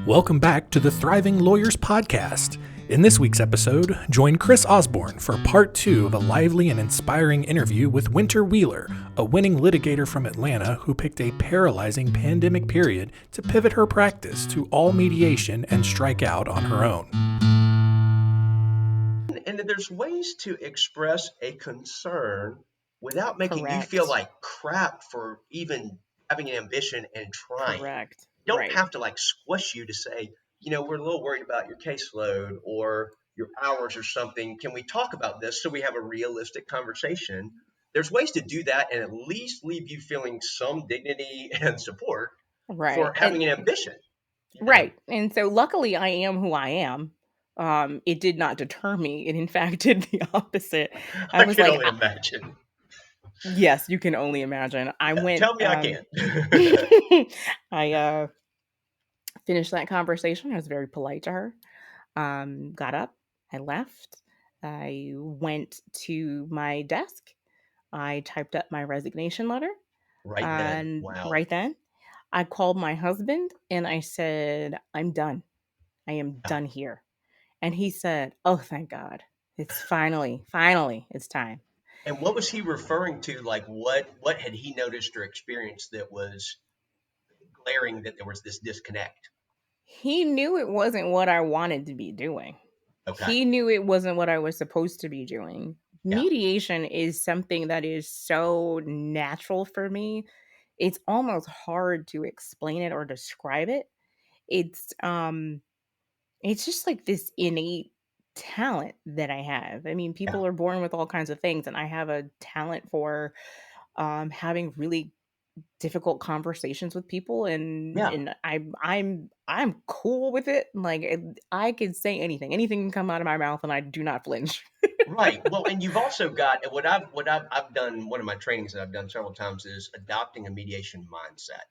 Welcome back to the Thriving Lawyers Podcast. In this week's episode, join Chris Osborne for part 2 of a lively and inspiring interview with Winter Wheeler, a winning litigator from Atlanta who picked a paralyzing pandemic period to pivot her practice to all mediation and strike out on her own. And there's ways to express a concern without making you Correct. feel like crap for even having an ambition and trying. Correct. You don't Right. have to like squish you to say, we're a little worried about your caseload or your hours or something. Can we talk about this so we have a realistic conversation? There's ways to do that and at least leave you feeling some dignity and support Right. for having an ambition. Right. And so luckily I am who I am. It did not deter me. It in fact did the opposite. I was can like, only imagine. Yes, you can only imagine. I went. Tell me I can. I finished that conversation. I was very polite to her. Got up. I left. I went to my desk. I typed up my resignation letter. Right then. Wow. Right then, I called my husband and I said, I'm done. I am done here. And he said, oh, thank God. It's finally, it's time. And what was he referring to? Like what had he noticed or experienced that was glaring that there was this disconnect? He knew it wasn't what I wanted to be doing. Okay. He knew it wasn't what I was supposed to be doing. Yeah. Mediation is something that is so natural for me. It's almost hard to explain it or describe it. It's just like this innate talent that I have. I mean, people are born with all kinds of things, and I have a talent for having really difficult conversations with people, and I'm cool with it. Like I can say anything can come out of my mouth, and I do not flinch. Right. Well, and you've also got what I've done. One of my trainings that I've done several times is adopting a mediation mindset.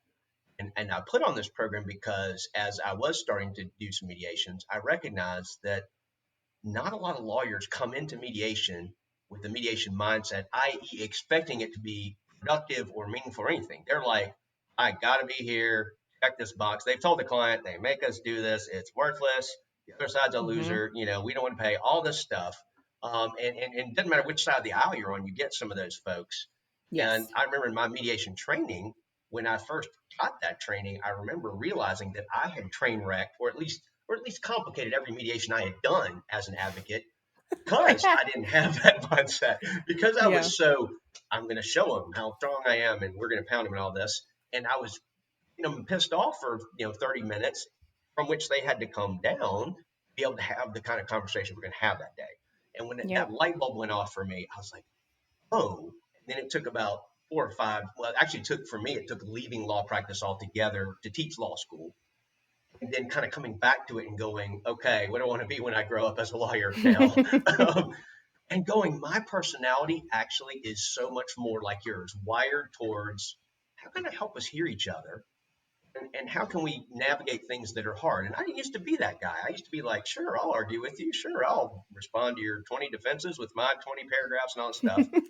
And I put on this program because as I was starting to do some mediations, I recognized that not a lot of lawyers come into mediation with the mediation mindset, i.e. expecting it to be productive or meaningful or anything. They're like, I got to be here, check this box. They've told the client, they make us do this. It's worthless. The other side's a loser. We don't want to pay all this stuff. And it doesn't matter which side of the aisle you're on, you get some of those folks. Yes. And I remember in my mediation training, when I first got that training, I remember realizing that I had train wrecked or at least complicated every mediation I had done as an advocate because I didn't have that mindset, because I was so, I'm going to show them how strong I am and we're going to pound them and all this. And I was, pissed off for, 30 minutes from which they had to come down, be able to have the kind of conversation we're going to have that day. And when that light bulb went off for me, I was like, oh, and then it took about 4 or 5. Well, actually it took leaving law practice altogether to teach law school. And then kind of coming back to it and going, okay, what do I want to be when I grow up as a lawyer now? And going, my personality actually is so much more like yours, wired towards how can I help us hear each other? And how can we navigate things that are hard? And I didn't used to be that guy. I used to be like, sure, I'll argue with you. Sure, I'll respond to your 20 defenses with my 20 paragraphs and all that stuff.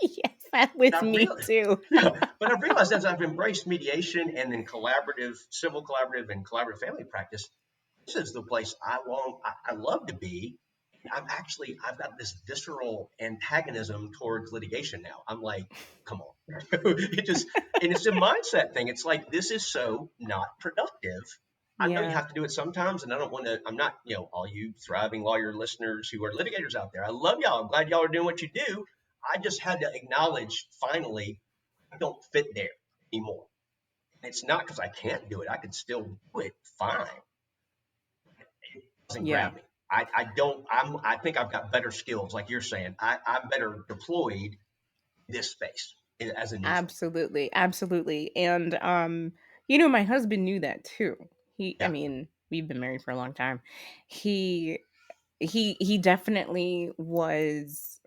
Yes, that was me too. But I've realized as I've embraced mediation and then civil collaborative and collaborative family practice, this is the place I love to be. I've got this visceral antagonism towards litigation now. I'm like, come on. And it's a mindset thing. It's like, this is so not productive. I know you have to do it sometimes, and I'm not, all you thriving lawyer listeners who are litigators out there, I love y'all. I'm glad y'all are doing what you do. I just had to acknowledge, finally, I don't fit there anymore. And it's not because I can't do it. I can still do it fine. It doesn't grab me. I think I've got better skills, like you're saying. I'm better deployed in this space as a Absolutely. And my husband knew that too. I mean, we've been married for a long time. He definitely was.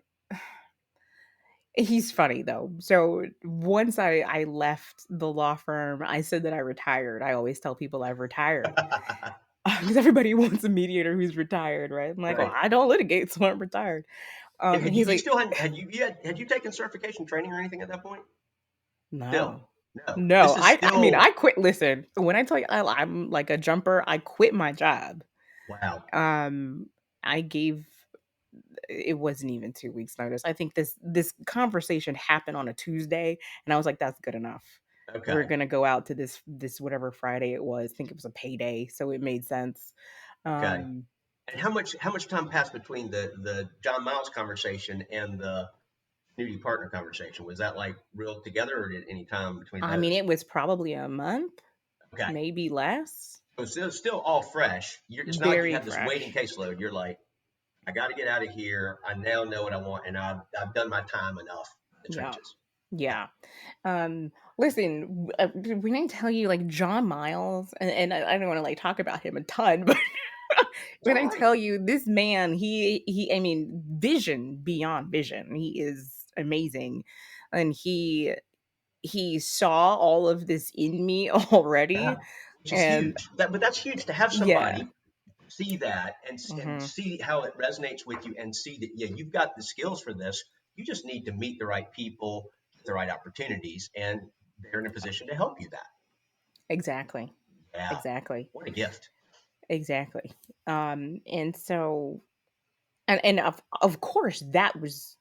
He's funny though. So once I left the law firm, I said that I retired. I always tell people I've retired. Because everybody wants a mediator who's retired, right? I'm like, well, I don't litigate, so I'm retired. And he's like, had you taken certification training or anything at that point? No. Still? No, No, this is I mean, still I quit. Listen, when I tell you I'm like a jumper, I quit my job. wow. Um, I gave it wasn't even 2 weeks notice. I think this conversation happened on a Tuesday, and I was like, that's good enough. We're Okay, gonna go out to this whatever Friday it was. I think it was a payday, so it made sense. okay. Um, And how much time passed between the John Miles conversation and the community partner conversation? Was that like real together, or did any time between I mean, those? it was probably a month, Okay, maybe less. so still all fresh. It's not like you Very have this waiting fresh. caseload. You're like, I got to get out of here. I now know what I want, and I've done my time enough in the Yeah. trenches. Okay, Yeah. Listen, when I tell you like John Miles, and I don't want to like talk about him a ton, but it's when all I right. tell you this man, I mean, vision beyond vision. He is amazing, and he saw all of this in me Yeah, already, which is and huge. But that's huge to have yeah, somebody see that and hmm see how it resonates with you and see that yeah you've got the skills for this. You just need to meet the right people, get the right opportunities, and they're in a position to help you that. exactly, Yeah, exactly, what a gift. exactly. And so, and of course, that was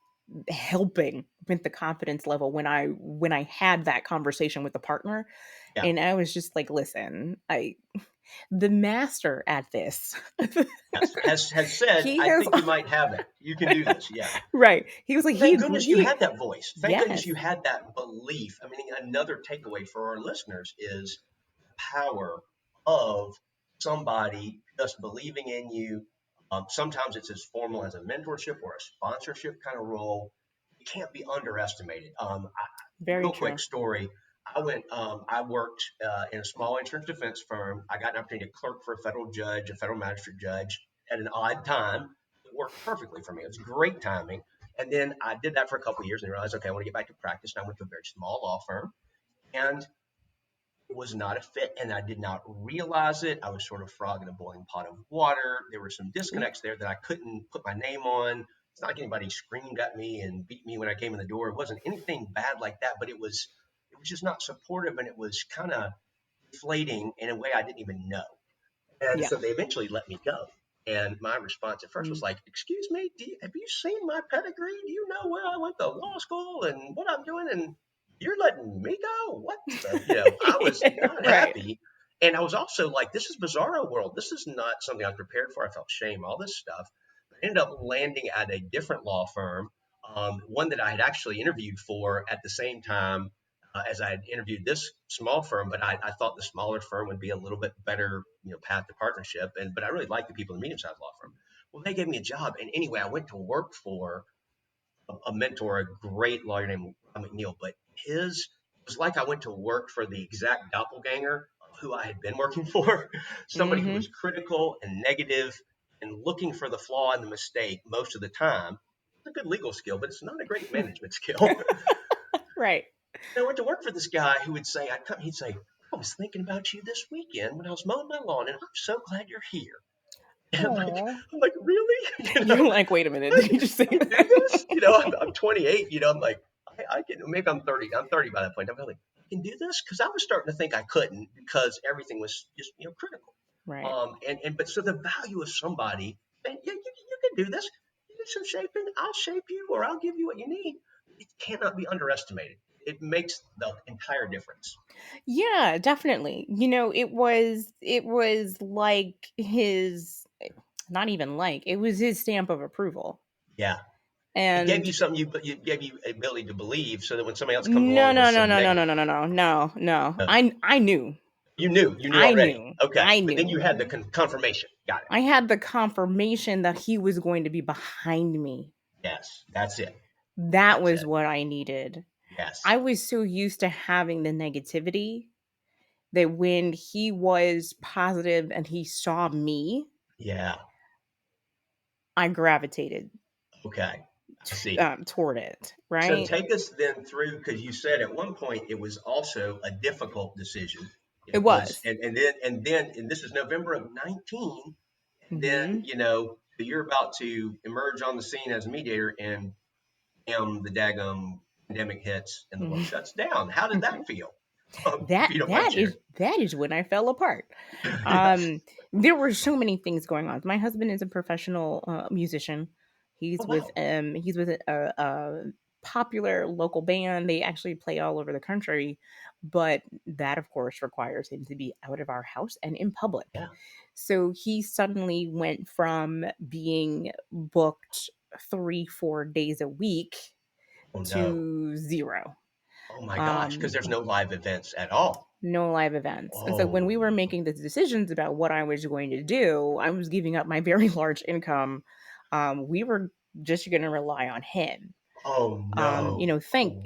helping with the confidence level when I had that conversation with the partner, Yeah, and I was just like, listen, I the master at this. yes. Has said He I has think you might have it. You can do this. Yeah. right. He was like he Thank goodness you agreed. had that voice. Thank goodness Yes. you had that belief. I mean, another takeaway for our listeners is power of somebody just believing in you. Sometimes it's as formal as a mentorship or a sponsorship kind of role. It can't be underestimated. Very Real quick true. story. I worked in a small insurance defense firm. I got an opportunity to clerk for a federal judge, a federal magistrate judge at an odd time. It worked perfectly for me. It was great timing. And then I did that for a couple of years and realized, okay, I want to get back to practice. And I went to a very small law firm. And was not a fit and I did not realize it. I was sort of frog in a boiling pot of water. There were some Ooh, disconnects there that I couldn't put my name on. It's not like anybody screamed at me and beat me when I came in the door. It wasn't anything bad like that, but it was just not supportive and it was kind of deflating in a way I didn't even know. And yeah. so they eventually let me go. And my response at first was Mm. like, "Excuse me, have you seen my pedigree? Do you know where I went to law school and what I'm doing? And you're letting me go? What the?" I was not Right. happy. And I was also like, "This is bizarro world. This is not something I was prepared for." I felt shame, all this stuff. I ended up landing at a different law firm, one that I had actually interviewed for at the same time as I had interviewed this small firm, but I thought the smaller firm would be a little bit better, path to partnership. But I really liked the people in the medium-sized law firm. Well, they gave me a job, and anyway, I went to work for a mentor, a great lawyer named Ron McNeil. But his it was like I went to work for the exact doppelganger of who I had been working for, somebody who Mm-hmm. was critical and negative and looking for the flaw and the mistake most of the time. It's a good legal skill, but it's not a great management skill. Right. I went to work for this guy who would say, he'd say, "I was thinking about you this weekend when I was mowing my lawn, and I'm so glad you're here." And Aw. I'm like, really? You're like, wait a minute, did you just say I can do that? this? I'm 28. I'm like, I can. Maybe I'm 30. I'm 30 by that point. I'm like, I can do this because I was starting to think I couldn't because everything was just critical. Right. But so the value of somebody, and yeah, you can do this. You need some shaping. I'll shape you, or I'll give you what you need. It cannot be underestimated. It makes the entire difference. Yeah, definitely. It was like his not even like, it was his stamp of approval. Yeah, it gave you And something. You gave you ability to believe, so that when somebody else comes no, along with no, no, some no, no, no, negative, no, no, no, no, no. uh, I knew. you knew I already. knew. Okay, I but then you knew. had the confirmation. Got it. I had the confirmation that he was going to be behind me. Yes, that's it. That That's was it. what I needed. Yes. I was so used to having the negativity that when he was positive and he saw me, Yeah. I gravitated Okay. I see. toward it, So right? take us then through because you said at one point it was also a difficult decision. It It was, was. and this is November of 19, and then Mhm. so you're about to emerge on the scene as a mediator, and the daggum pandemic hits and the world Mhm. shuts down. How did that feel? If you don't mind sharing. That is when I fell apart. Um, there were so many things going on. My husband is a professional musician. Oh, wow. He's with a popular local band. They actually play all over the country, but that of course requires him to be out of our house and in public. Yeah. So he suddenly went from being booked 3 4 days a week Oh, no. to zero. Oh, my gosh. Because Um, there's no live events at all. no live events. And so when we Oh, were making the decisions about what I was going to do, I was giving up my very large income. We were just going to rely on him. oh, no. Oh,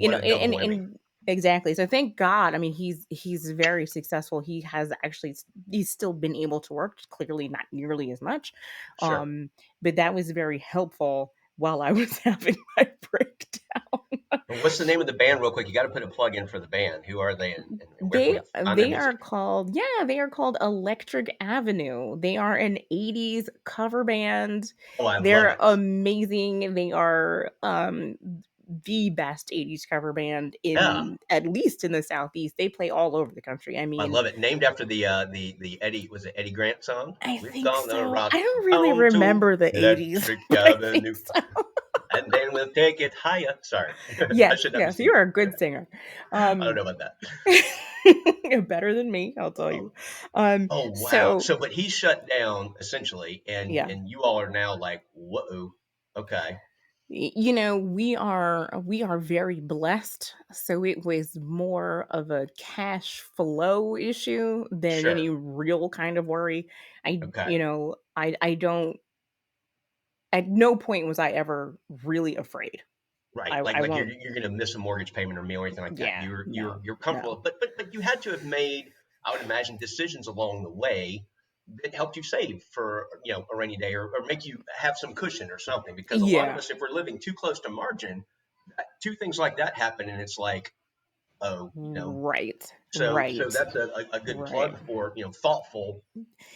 You what know, a double whammy. and exactly. So thank God. I mean, he's very successful. He has actually he's still been able to work, clearly not nearly as much. Sure. Um, but that was very helpful while I was having my breakdown. And what's the name of the band, real quick? You got to put a plug in for the band. Who are they, and where can we find their They music? are called, yeah, they are called Electric Avenue. They are an 80s cover band. Oh, I love They're it. amazing. They are the best 80s cover band Yeah, in, at least in the Southeast. They play all over the country. I I mean, love it. Named after the Eddie, was it Eddie Grant song? I We're think gonna so. rock I don't really on to remember the 80s, Electric but I think Avenue, so. and then we'll take it higher. Sorry, I Yes, should not be yes, singing. you're a good singer. I don't Um know about that. better than me, I'll tell Oh, you. Um oh wow. so So, but he shut down essentially, and yeah. you all are now like, whoa, okay, You know, we are very blessed, so it was more of a cash flow issue than any sure, real kind of worry. okay. I don't, at no point was I ever really afraid. Right, I like won't. you're gonna miss a mortgage payment or meal or anything like that. Yeah, You're comfortable, no. but you had to have made, I would imagine, decisions along the way that helped you save for, a rainy day, or make you have some cushion or something. Because a lot of Yeah, us, if we're living too close to margin, two things like that happen, and it's like, oh. right, So right, that's a good right. plug for thoughtful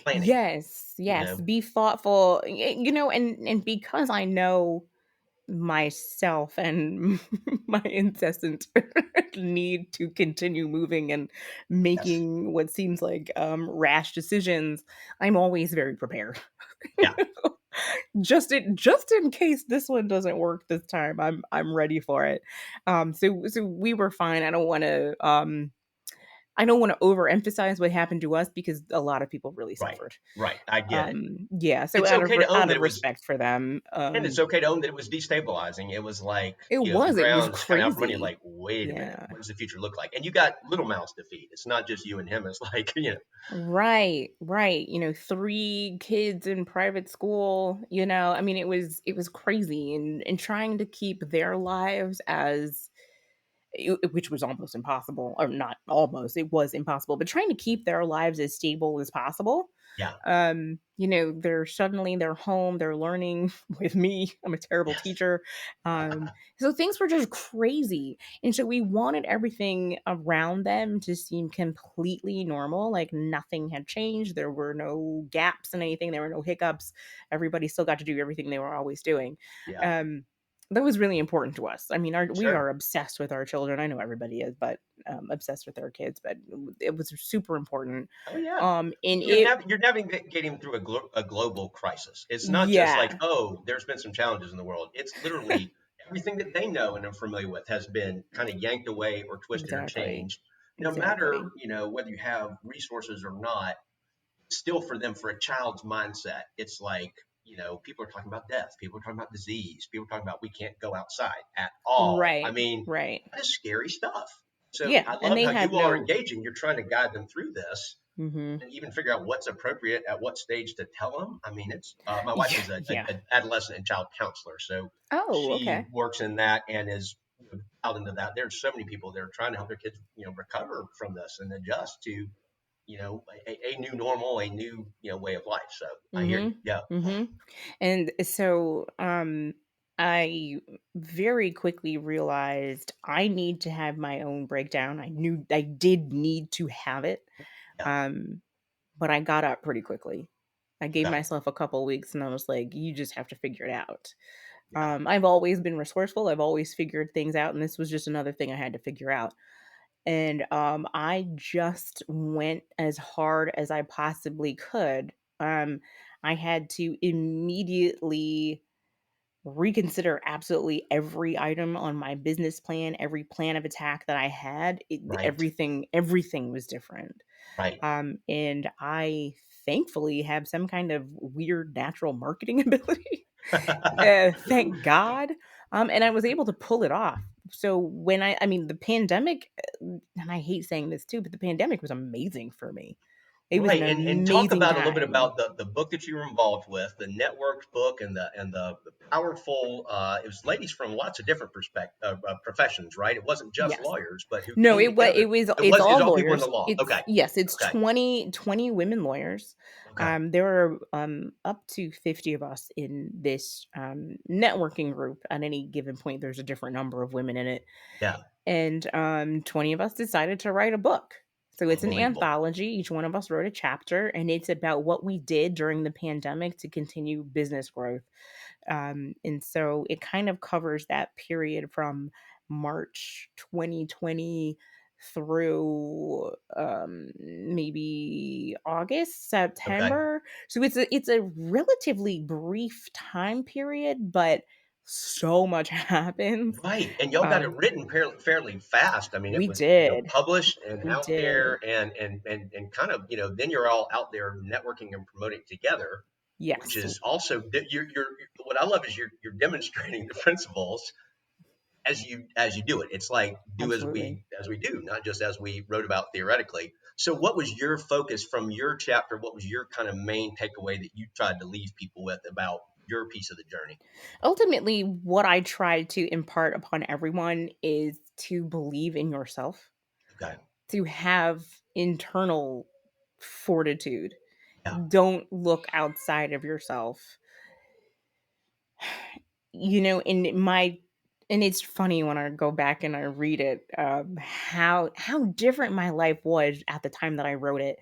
planning. Yes, You yes. know, Be thoughtful, and because I know myself and my incessant need to continue moving and yes, making what seems like rash decisions, I'm always very prepared. yeah, Just in case this one doesn't work this time, I'm ready for it. So we were fine. I don't want to overemphasize what happened to us because a lot of people really right, suffered. right. I get it. Yeah, so It's okay to own out that of it was. respect for them, And it's okay to own that it was destabilizing. It was like, the it was ground's kind of out from under you, crazy. like, wait a minute, Yeah. what does the future look like? And you got little mouths to feed. It's not just you and him. It's like, Right, right. 3 kids in private school, I mean, it was crazy, and trying to keep their lives as which was almost impossible, or not almost, it was impossible, but trying to keep their lives as stable as possible. yeah, They're home, they're learning with me. I'm a terrible yes, teacher. So things were just crazy. And so we wanted everything around them to seem completely normal, like nothing had changed. There were no gaps in anything, there were no hiccups. Everybody still got to do everything they were always doing. yeah, Um, that was really important to us. I mean, we sure. are obsessed with our children. I know everybody is, but obsessed with our kids. But it was super important. Oh yeah. And You're it, you're navigating through a global crisis. It's not just like, yeah, oh, there's been some challenges in the world. It's literally everything that they know and are familiar with has been kind of yanked away or twisted or exactly, changed. No matter, exactly. whether you have resources or not, still for them, for a child's mindset, it's like, people are talking about death, people are talking about disease, people are talking about we can't go outside at all. I Right, mean, right. that is scary stuff. So Yeah, I and love they how had you all are no. engaging. You're trying to guide them through this Mhm. and even figure out what's appropriate at what stage to tell them. I mean, it's my wife Yeah, is yeah. a adolescent and child counselor, so Oh, she okay. works in that and is out into that. There's so many people that are trying to help their kids, recover from this and adjust to, a new normal, a new, way of life. So I hear you. Mhm. Yeah. Mhm. And so, I very quickly realized I need to have my own breakdown. I knew I did need to have it. Yeah. Um, but I got up pretty quickly. I gave Okay. myself a couple weeks and I was like, you just have to figure it out. Yeah. I've always been resourceful. I've always figured things out, and this was just another thing I had to figure out. And I just went as hard as I possibly could. I had to immediately reconsider absolutely every item on my business plan, every plan of attack that I had. Right. Everything was different. Right. And I thankfully have some kind of weird natural marketing ability. Thank God. And I was able to pull it off. So I mean, the pandemic, and I hate saying this too, but the pandemic was amazing for me. It was an Right, and talk amazing about a little bit time. about the book that you were involved with, the networked book, and the powerful. It was ladies from lots of different professions, right? It wasn't just Yes. lawyers, but who No, came together. it's It was all all people in the lawyers. law. It's Okay, yes, it's okay, 20 women lawyers. okay. There are up to 50 of us in this networking group. At any given point, there's a different number of women in it. Yeah, And 20 of us decided to write a book. So it's an unbelievable. anthology. Each one of us wrote a chapter, and it's about what we did during the pandemic to continue business growth. And so it kind of covers that period from March 2020 through maybe August, Okay, September. So it's a relatively brief time period, but so much happens. right. And y'all got it Um, written fairly fast. I mean, it we was did. published and We out did. there, and kind of then you're all out there networking and promoting together, which Yes, is also you're what I love is you're demonstrating the principles as you do it. It's like do absolutely. as we do, not just as we wrote about theoretically. So what was your focus from your chapter? What was your kind of main takeaway that you tried to leave people with about your piece of the journey? Ultimately, what I try to impart upon everyone is to believe in yourself, Okay. to have internal fortitude. Yeah. Don't look outside of yourself. In my and it's funny when I go back and I read it, how different my life was at the time that I wrote it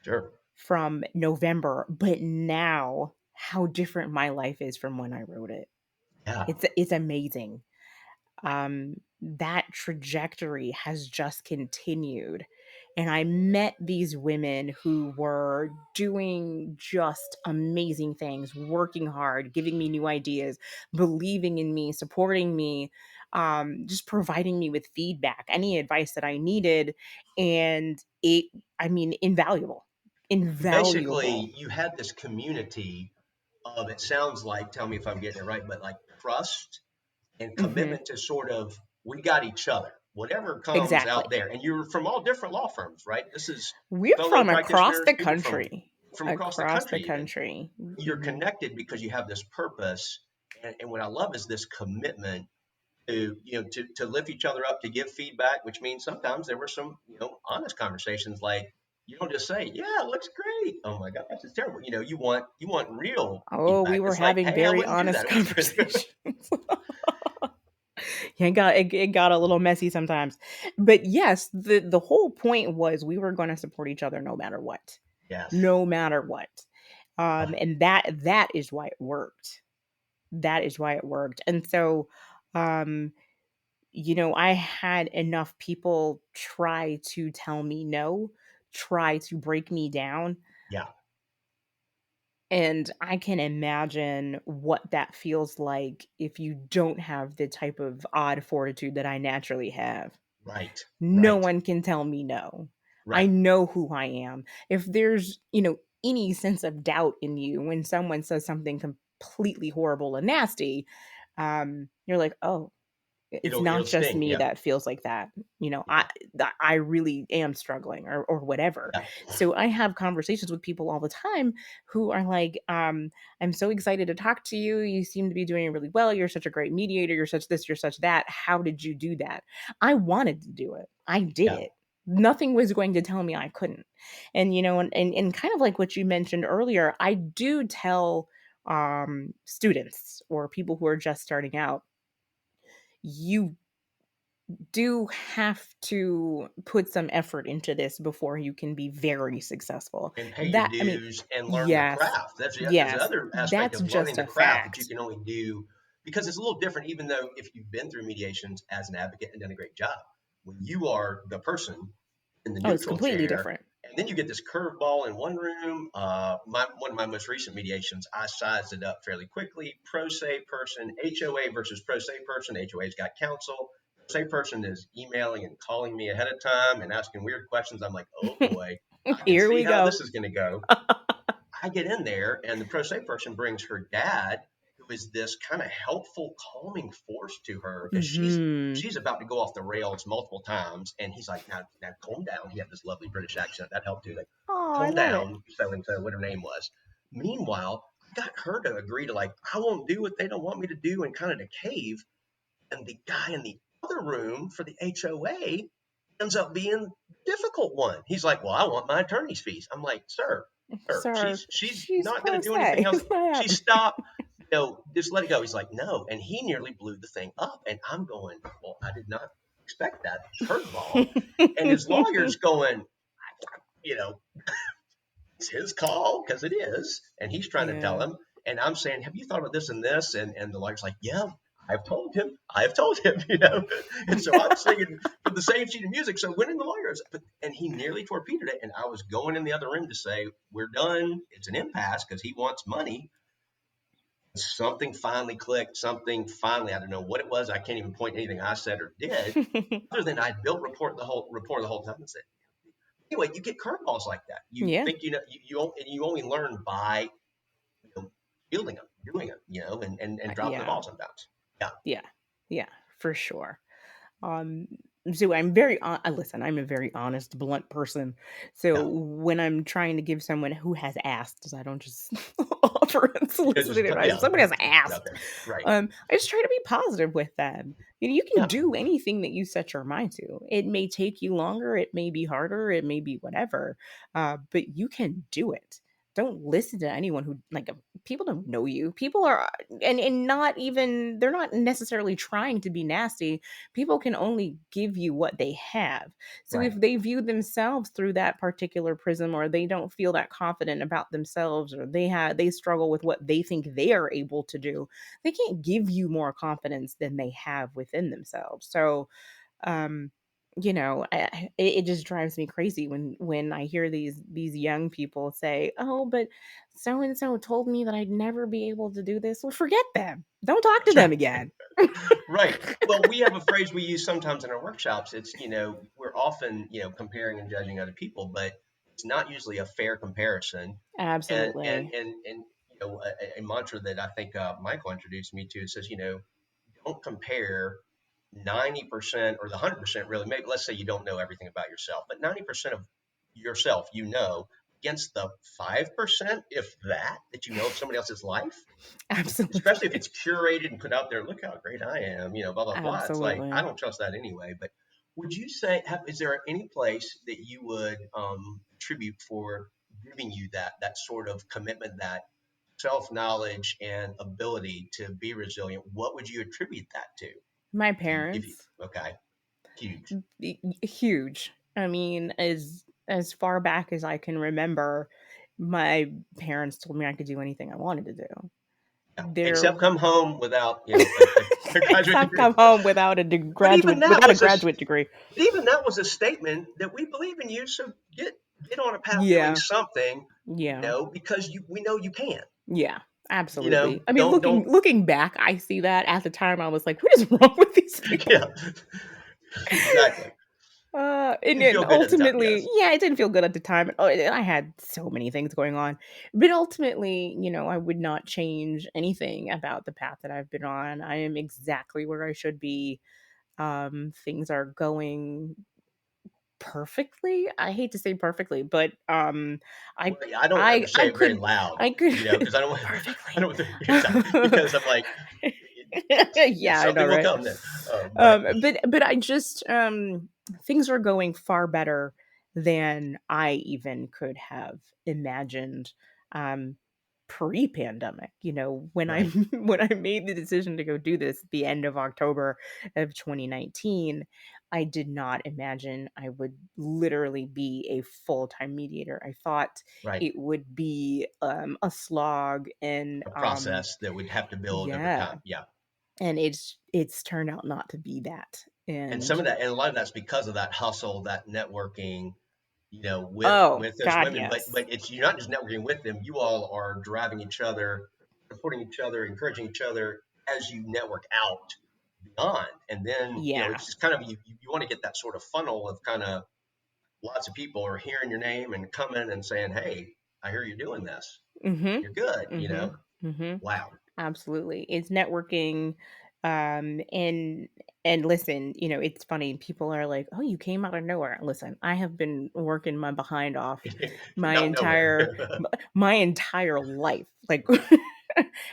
Sure. from November, but now how different my life is from when I wrote it. Yeah. It's amazing. That trajectory has just continued. And I met these women who were doing just amazing things, working hard, giving me new ideas, believing in me, supporting me, just providing me with feedback, any advice that I needed. And I mean, invaluable, invaluable. Basically, you had this community of, it sounds like, tell me if I'm getting it right, but like trust and Hmm. commitment to sort of, we got each other, whatever comes out Exactly. there. And you're from all different law firms, right? This is We're solo from across practitioners, the people from country. across the Across the country even. country. You're Mhm. connected because you have this purpose. And what I love is this commitment to, to lift each other up, to give feedback, which means sometimes there were some, honest conversations like, you don't just say, yeah, it looks great. Oh my gosh, it's terrible. You want real Oh, we feedback. were It's like, having hey, I very wouldn't do honest that. It was conversations. Yeah, it got a little messy sometimes. But yes, the whole point was we were gonna support each other no matter what. yes. No matter what. And that is why it worked. That is why it worked. And so, um, I had enough people try to tell me no, try to break me down. Yeah. And I can imagine what that feels like if you don't have the type of odd fortitude that I naturally have. Right. No Right. one can tell me no. I Right. know who I am. If there's, any sense of doubt in you when someone says something completely horrible and nasty, you're like, "Oh, it's It'll not just sting. me Yeah. that feels like that. Yeah. I really am struggling or whatever." Yeah. So I have conversations with people all the time who are like, "I'm so excited to talk to you. You seem to be doing really well. You're such a great mediator. You're such this, you're such that. How did you do that?" I wanted to do it. I did Yeah. it. Nothing was going to tell me I couldn't. And and kind of like what you mentioned earlier, I do tell students or people who are just starting out, you do have to put some effort into this before you can be very successful. And pay your That I mean, dues and learn the yes. craft. There's the Yes. other aspect That's of learning just the a craft that you fact. can only do because it's a little different, even though if you've been through mediations as an advocate and done a great job, when you are the person in the Oh, it's neutral completely chair. different. And then you get this curveball in one room. One of my most recent mediations, I sized it up fairly quickly. Pro se person, HOA versus pro se person. HOA's got counsel. Pro se person is emailing and calling me ahead of time and asking weird questions. I'm like, oh boy, I can Here see we how go. this is going to go. I get in there, and the pro se person brings her dad, who is this kind of helpful, calming force to her because Hmm. she's about to go off the rails multiple times. And he's like, now calm down. He had this lovely British accent that helped too. Like, Oh, I calm love it. down, so and so, what her name was. Meanwhile, I got her to agree to like, I won't do what they don't want me to do, and kind of to cave. And the guy in the other room for the HOA ends up being the difficult one. He's like, well, I want my attorney's fees. I'm like, sir, Sir, she's she's not going pro to do anything se. else. It's not She happening. stopped. Just let it go. He's like, no. And he nearly blew the thing up. And I'm going, well, I did not expect that curveball. And his lawyer's going, you know, it's his call because it is. And he's trying to tell Yeah. him. And I'm saying, have you thought about this and this? And the lawyer's like, yeah, I've told him, you know. And so I'm singing from the same sheet of music. So when the lawyers, and he nearly torpedoed it. And I was going in the other room to say, we're done. It's an impasse because he wants money. Something finally clicked. Something finally, I don't know what it was. I can't even point to anything I said or did, other than I built rapport the whole time and said, anyway, you get curveballs like that. You Yeah. think you only learn by fielding them, doing it, and dropping the Yeah. ball sometimes. Yeah. Yeah. Yeah, for sure. Um, so I'm very listen, I'm a very honest, blunt person. So Yeah. when I'm trying to give someone who has asked, 'cause I don't just offer unsolicited advice. If Yeah. someone has Out asked, there. Right. I just try to be positive with them. You can Yeah. do anything that you set your mind to. It may take you longer, it may be harder, it may be whatever, but you can do it. Don't listen to anyone who people don't know you. People are and not even they're not necessarily trying to be nasty. People can only give you what they have. So if Right. they view themselves through that particular prism, or they don't feel that confident about themselves, or they struggle with what they think they are able to do, they can't give you more confidence than they have within themselves. So um it just drives me crazy when I hear these young people say, oh, but so and so told me that I'd never be able to do this. Well, forget them, don't talk to That's them right. again. Right. Well, we have a phrase we use sometimes in our workshops. It's, we're often, comparing and judging other people, but it's not usually a fair comparison. Absolutely. And a mantra that I think Michael introduced me to says, don't compare 90% or the 100% really. Maybe let's say you don't know everything about yourself, but 90% of yourself, against the 5%, if that you know of somebody else's life, especially if Absolutely. it's curated and put out there. Look how great I am, blah blah blah. It's like I Absolutely. don't trust that anyway. But would you say, is there any place that you would attribute for giving you that sort of commitment, that self knowledge and ability to be resilient? What would you attribute that to? My If you parents, okay, huge, huge. I mean, as far back as I can remember, my parents told me I could do anything I wanted to do. yeah. They're Except come home without a graduate except degree. come home without a But even that without a was a graduate degree. But even that was a statement that we believe in you. So get on a path doing Yeah. something, Yeah. because we know you can. Yeah. Absolutely. I mean, Don't looking back, I see that. At the time I was like, what is wrong with these people? yeah, exactly. And Didn't then feel good at the time, ultimately, yes. yeah, it didn't feel good at the time. Oh, I had so many things going on, but ultimately, I would not change anything about the path that I've been on. I am exactly where I should be. Things are going perfectly. I hate to say perfectly, but I Well, yeah, I don't ever say I it very could loud, I could because I don't want I perfectly. don't exactly, because I'm like Yeah, I know, something will right? come then. But But I just things are going far better than I even could have imagined um pre-pandemic. When I right, when I made the decision to go do this at the end of October of 2019, I did not imagine I would literally be a full-time mediator. I thought right. it would be a slog, and A process that would have to build over yeah, time. Yeah, and it's turned out not to be that. And And some of that, and a lot of that's because of that hustle, that networking, oh with those God, women. yes. But it's you're not just networking with them. You all are driving each other, supporting each other, encouraging each other as you network out beyond. And then Yeah. it's just kind of you want to get that sort of funnel of kind of lots of people are hearing your name and coming and saying, "Hey, I hear you're doing this. Mhm. You're good." Mhm. Mhm. Wow. Absolutely. It's networking, and listen, it's funny. People are like, "Oh, you came out of nowhere." Listen, I have been working my behind off Came my out of nowhere. my entire life. Like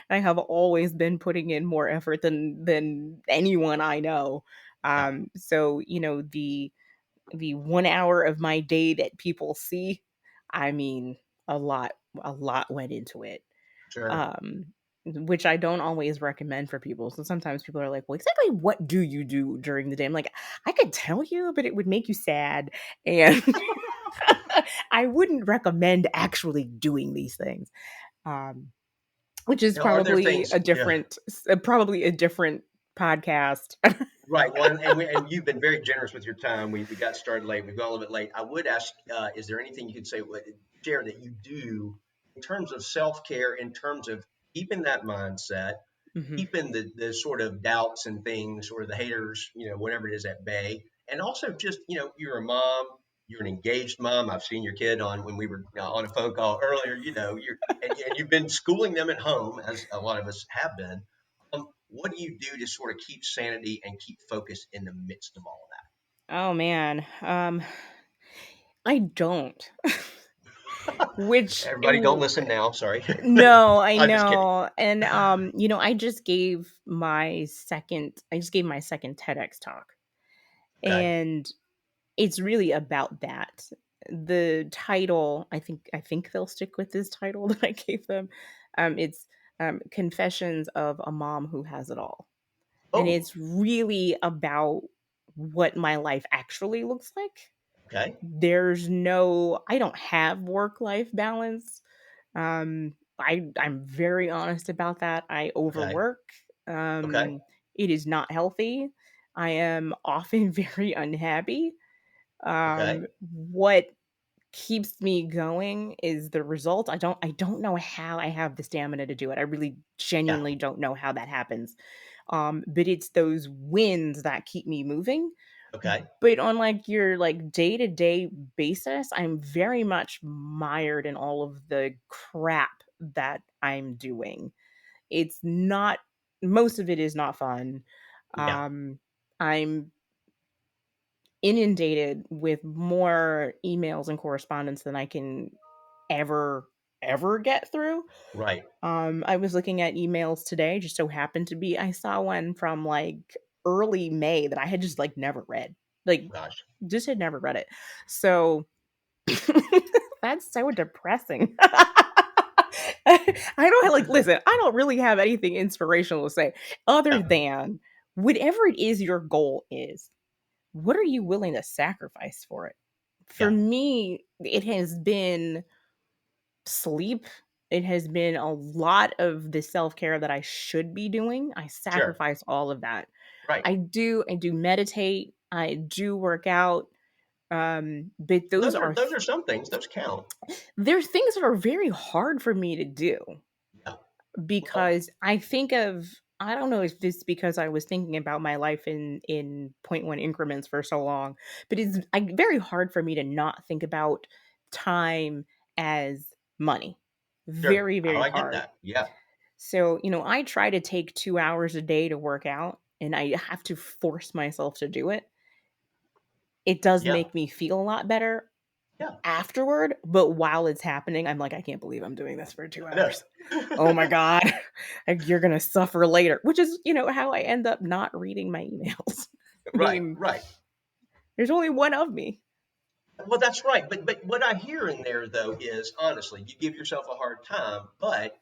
I have always been putting in more effort than anyone I know. Yeah, So, the 1 hour of my day that people see, I mean, a lot went into it. sure. um, which I don't always recommend for people. So sometimes people are like, "Well, exactly what do you do during the day?" I'm like, "I could tell you, but it would make you sad, and I wouldn't recommend actually doing these things." Um, which is Now, are there things? Yeah. probably a different podcast. Right. Well, and you've been very generous with your time. We got started late. We've gone a little bit late. I would ask, is there anything you could say, share that you do in terms of self care, in terms of keeping that mindset, Mhm. keeping the sort of doubts and things or the haters, whatever it is at bay, and also just, you're a mom, you're an engaged mom. I've seen your kid on when we were on a phone call earlier. And you've been schooling them at home, as a lot of us have been. What do you do to sort of keep sanity and keep focus in the midst of all Oh man, I don't. of Which that? Everybody, don't listen now. Sorry. No, I I'm just kidding. know. And I just gave my second TEDx talk. Okay. And it's really about that. The title, I think they'll stick with this title that I gave them. It's Confessions of a Mom Who Has It All. And Oh, it's really about what my life actually looks like. okay. I don't have work life balance. I'm very honest about that. I Okay. overwork. Okay. It is not healthy. I am often very unhappy. Okay. What keeps me going is the result. I don't know how I have the stamina to do it. I really Yeah. genuinely don't know how that happens. But it's those wins that keep me moving. Okay. But on like your like day-to-day basis, I'm very much mired in all of the crap that I'm doing. It's not Most of it is not fun. Yeah. I'm inundated with more emails and correspondence than I can ever get through. Right. I was looking at emails today, just so happened to be I saw one from like early May that I had just like never read. Like Gosh. just had never read it. So that's so depressing. I don't like listen, I don't really have anything inspirational to say other Yeah. than whatever it is your goal is, what are you willing to sacrifice for it? For Yeah. me, it has been sleep. It has been a lot of the self-care that I should be doing. I Sure. sacrifice all of that. Right. I do meditate, I do work out, but those are Those are some things. Those count. there's things that are very hard for me to do Yeah. Well, because I don't know if it's because I was thinking about my life in point one increments for so long, but very hard for me to not think about time as money. sure. Very, Oh, very I get hard. that. Yeah. So, I try to take 2 hours a day to work out, and I have to force myself to do it. It does Yeah. make me feel a lot better Yeah. afterward, but while it's happening, I'm like, I can't believe I'm doing this for two I know. hours. Oh my God, like, you're gonna suffer later, which is, how I end up not reading my emails. I Right. mean, Right. there's only one of me. Well, that's right. But what I hear in there though is honestly, you give yourself a hard time, but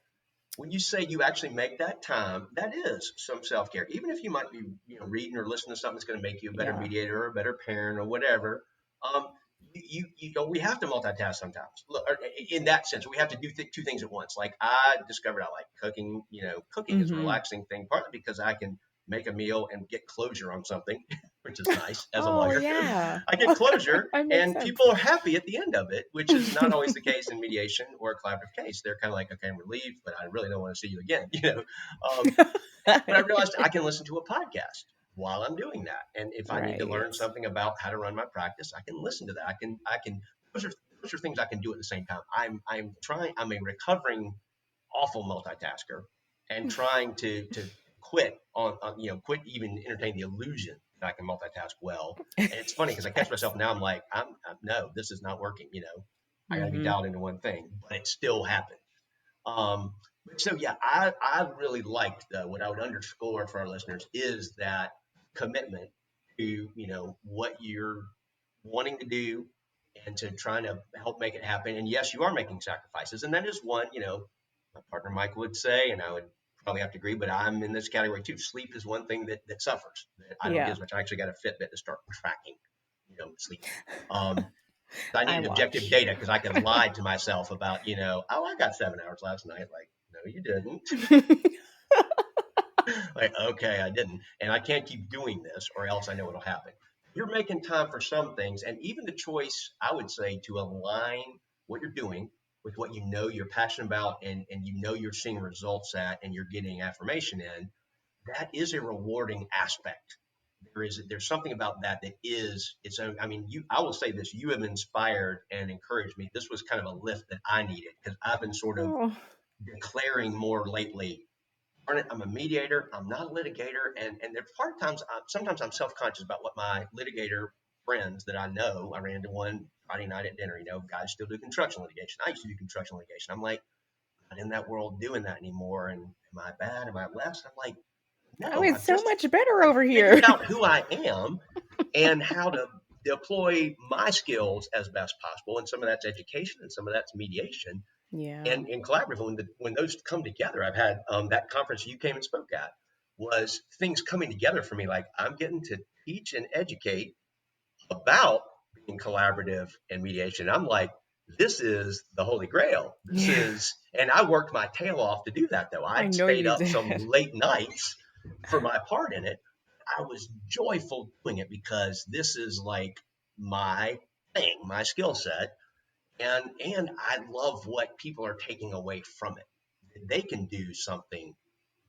when you say you actually make that time, that is some self care. Even if you might be, reading or listening to something that's going to make you a better Yeah. mediator or a better parent or whatever. Um, we have to multitask sometimes. Look, in that sense, we have to do two things at once. Like I discovered I like cooking. Cooking is a Hmm. relaxing thing, partly because I can make a meal, and get closure on something, which is nice as a Oh, lawyer. yeah. I get closure, That makes and sense. people are happy at the end of it, which is not always the case in mediation or a collaborative case. They're kind of like, okay, I'm relieved, but I really don't want to see you again. But I realized I can listen to a podcast while I'm doing that, and if I need to Right. learn something about how to run my practice, I can listen to that. I can. Those are things I can do at the same time. I'm a recovering awful multitasker, and trying to quit quit even entertain the illusion that I can multitask well. And it's funny because I catch Yes. myself now. I'm like, no, this is not working. I got to be Mhm. dialed into one thing, but it still happens. Um, so yeah, I really liked what I would underscore for our listeners is that commitment to what you're wanting to do and to trying to help make it happen. And yes, you are making sacrifices, and that is one. My partner Mike would say, and I would probably have to agree, but I'm in this category too. Sleep is one thing that suffers. That I don't get Yeah. as much. I actually got a Fitbit to start tracking, sleep. Um, I I needed objective watch. data because I could lie to myself about, oh, I got 7 hours last night. Like, no, you didn't. Like, okay, I didn't. And I can't keep doing this or else I know it'll happen. You're making time for some things. And even the choice, I would say, to align what you're doing with what you're passionate about and you're seeing results at and you're getting affirmation in, that is a rewarding aspect. There's something about that is its own. I mean, I will say this: you have inspired and encouraged me. This was kind of a lift that I needed because I've been sort of Oh. declaring more lately. I'm a mediator. I'm not a litigator, and there's part times. Sometimes I'm self-conscious about what my litigator friends that I know. I ran into one Friday night at dinner. Guys still do construction litigation. I used to do construction litigation. I'm like, not in that world doing that anymore. And am I bad? Am I less? I'm like, Oh, no. it's so much better I've over here. figured out who I am and how to deploy my skills as best possible. And some of that's education, and some of that's mediation Yeah. and collaborative. When those come together, I've had that conference you came and spoke at was things coming together for me. Like I'm getting to teach and educate about being collaborative and mediation. I'm like, this is the holy grail. Yeah. And I worked my tail off to do that though. I I'd know stayed you up some did. late nights for my part in it. I was joyful doing it because this is like my thing, my skill set. And I love what people are taking away from it. They can do something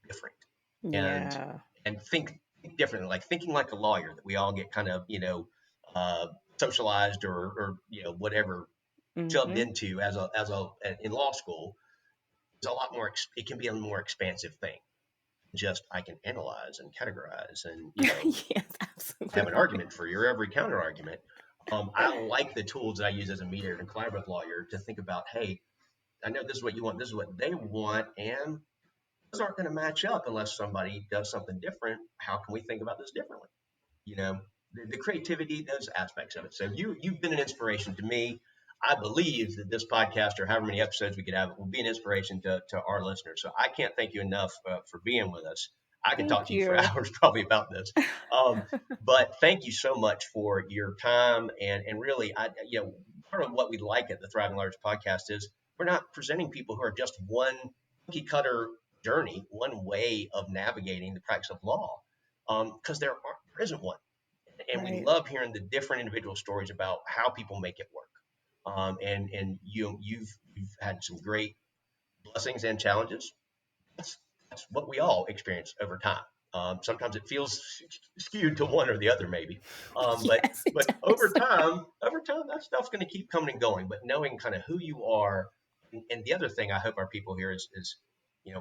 different and Yeah. and think differently, like thinking like a lawyer that we all get kind of, uh, socialized or whatever shoved Mhm. into as a in law school is a lot more. It can be a more expansive thing. Just I can analyze and categorize and Yes, have an absolutely. argument for your every counter argument. I like the tools that I use as a mediator and collaborative lawyer to think about, hey, I know this is what you want, this is what they want, and those aren't going to match up unless somebody does something different. How can we think about this differently? You know, the creativity, those aspects of it. So you've been an inspiration to me. I believe that this podcast or however many episodes we could have will be an inspiration to our listeners. So I can't thank you enough for being with us. I could talk Thank to you for you. hours probably about this. Um, but thank you so much for your time and really, part of what we like at the Thriving Lawyers podcast is we're not presenting people who are just one cookie cutter journey, one way of navigating the practice of law, because there isn't one. And we Right. love hearing the different individual stories about how people make it work. And you've had some great blessings and challenges. That's what we all experience over time. Sometimes it feels skewed to one or the other, maybe. But Yes, it but does. over time, that stuff's going to keep coming and going. But knowing kind of who you are, and the other thing I hope our people hear is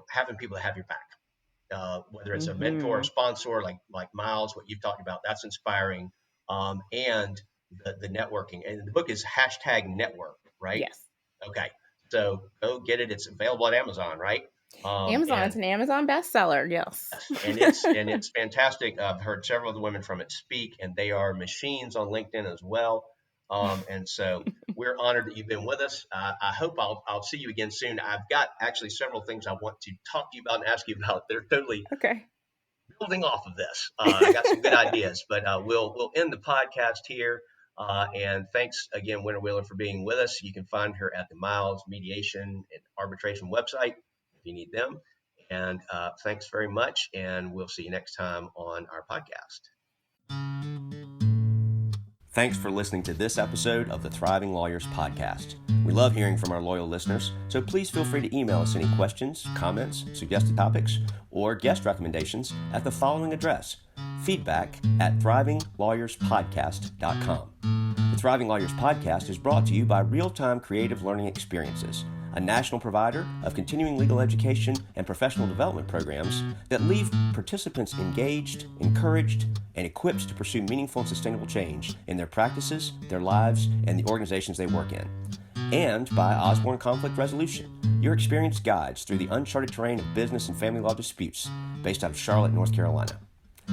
having people that have your back. Whether it's a mentor or Mhm. sponsor like Miles, what you've talked about, that's inspiring. And the networking. And the book is #network, right? Yes. Okay, so go get it. It's available at Amazon, right? Amazon, it's And an Amazon bestseller. Yes. yes, and it's fantastic. I've heard several of the women from it speak, and they are machines on LinkedIn as well. And so we're honored that you've been with us. I hope I'll see you again soon. I've got actually several things I want to talk to you about and ask you about. They're totally Okay. building off of this. I got some good ideas, but we'll end the podcast here. And thanks again, Winter Wheeler, for being with us. You can find her at the Miles Mediation and Arbitration website if you need them. And thanks very much. And we'll see you next time on our podcast. Thanks for listening to this episode of the Thriving Lawyers Podcast. We love hearing from our loyal listeners, so please feel free to email us any questions, comments, suggested topics, or guest recommendations at the following address: feedback@thrivinglawyerspodcast.com. The Thriving Lawyers Podcast is brought to you by Real-Time Creative Learning Experiences, a national provider of continuing legal education and professional development programs that leave participants engaged, encouraged, and equipped to pursue meaningful and sustainable change in their practices, their lives, and the organizations they work in. And by Osborne Conflict Resolution, your experienced guides through the uncharted terrain of business and family law disputes, based out of Charlotte, North Carolina.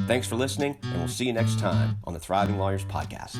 Thanks for listening, and we'll see you next time on the Thriving Lawyers Podcast.